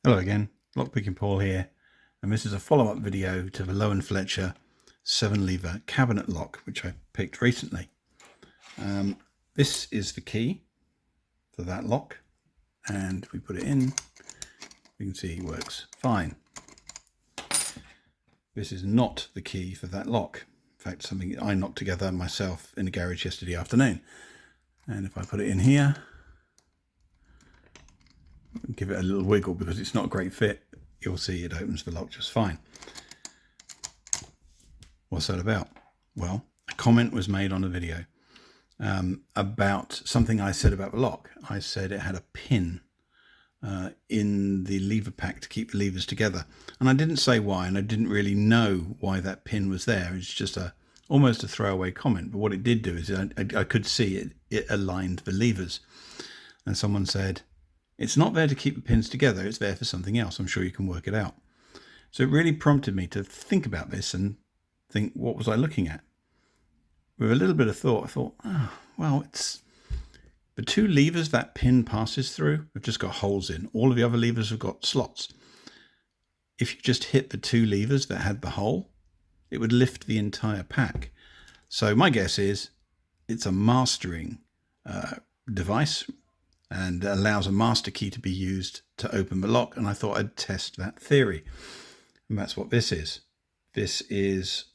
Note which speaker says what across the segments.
Speaker 1: Hello again, Lockpicking Paul here, and this is a follow-up video to the Lowe and Fletcher 7-lever cabinet lock, which I picked recently. This is the key for that lock, and if we put it in, you can see it works fine. This is not the key for that lock. In fact, something I knocked together myself in the garage yesterday afternoon. And if I put it in here, give it a little wiggle because it's not a great fit, you'll see it opens the lock just fine. What's that about? Well, a comment was made on a video about something I said about the lock. I said it had a pin in the lever pack to keep the levers together, and I didn't say why, and I didn't really know why that pin was there. It's just almost a throwaway comment, but what it did do is I could see it aligned the levers, and someone said, it's not there to keep the pins together, it's there for something else. I'm sure you can work it out. So it really prompted me to think about this and think, what was I looking at? With a little bit of thought, I thought, oh, well, it's the two levers that pin passes through have just got holes in. All of the other levers have got slots. If you just hit the two levers that had the hole, it would lift the entire pack. So my guess is it's a mastering device, and allows a master key to be used to open the lock, and I thought I'd test that theory. And that's what this is. This is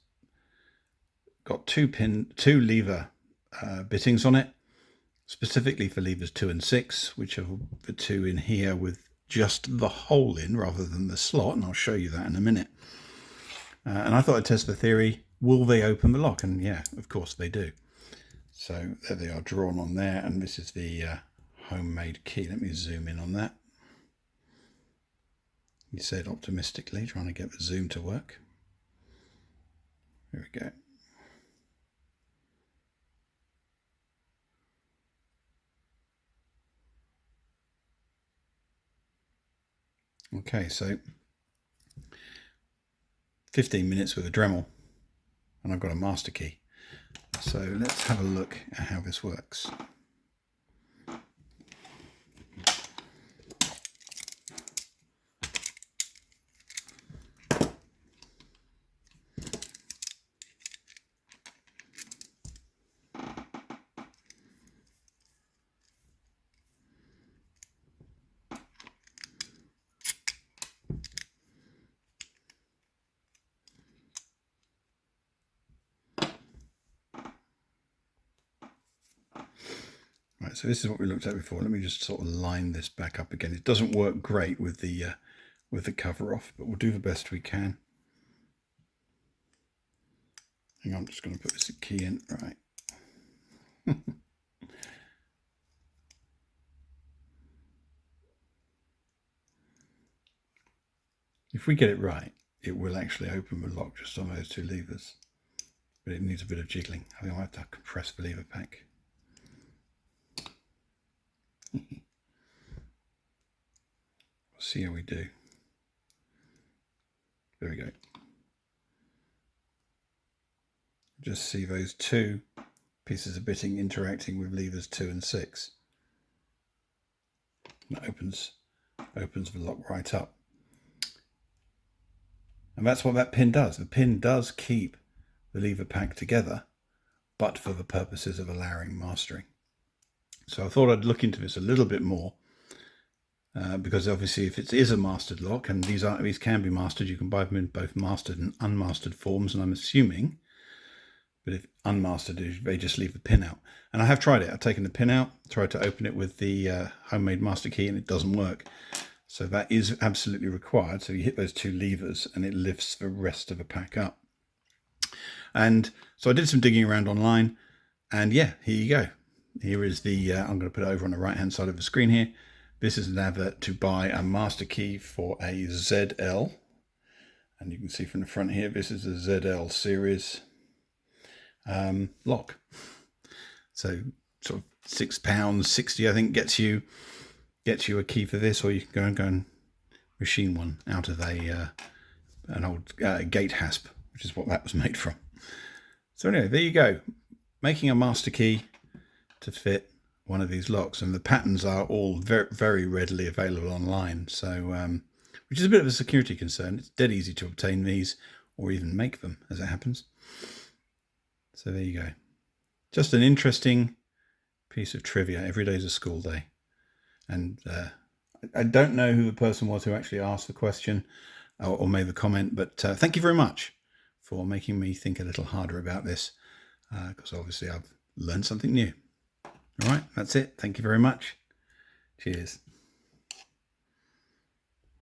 Speaker 1: got two lever bittings on it, specifically for levers 2 and 6, which are the two in here with just the hole in rather than the slot, and I'll show you that in a minute. And I thought I'd test the theory, will they open the lock? And yeah, of course they do. So there they are drawn on there, and this is the homemade key. Let me zoom in on that. You said optimistically, trying to get the zoom to work. Here we go. Okay, so 15 minutes with a Dremel, and I've got a master key. So let's have a look at how this works. Right, so this is what we looked at before. Let me just sort of line this back up again. It doesn't work great with the cover off, but we'll do the best we can. Hang on, I'm just going to put this key in. Right. If we get it right, it will actually open the lock just on those two levers, but it needs a bit of jiggling. I think I'll have to compress the lever pack. We'll see how we do. There we go. Just see those two pieces of bitting interacting with levers 2 and 6. And that opens the lock right up. And that's what that pin does. The pin does keep the lever pack together, but for the purposes of allowing mastering. So I thought I'd look into this a little bit more, because obviously if it is a mastered lock, and these can be mastered, you can buy them in both mastered and unmastered forms, and I'm assuming, but if unmastered, they just leave the pin out. And I have tried it. I've taken the pin out, tried to open it with the homemade master key, and it doesn't work. So that is absolutely required. So you hit those two levers and it lifts the rest of the pack up. And so I did some digging around online, and yeah, here you go. Here is the, I'm going to put it over on the right hand side of the screen here. This is an advert to buy a master key for a ZL. And you can see from the front here, this is a ZL series lock. So sort of £6.60, I think, gets you a key for this, or you can go and machine one out of an old gate hasp, which is what that was made from. So anyway, there you go. Making a master key to fit one of these locks, and the patterns are all very, very readily available online. So which is a bit of a security concern. It's dead easy to obtain these or even make them, as it happens. So there you go. Just an interesting piece of trivia. Every day is a school day. And I don't know who the person was who actually asked the question or made the comment, but thank you very much for making me think a little harder about this, because obviously I've learned something new. All right, that's it. Thank you very much. Cheers.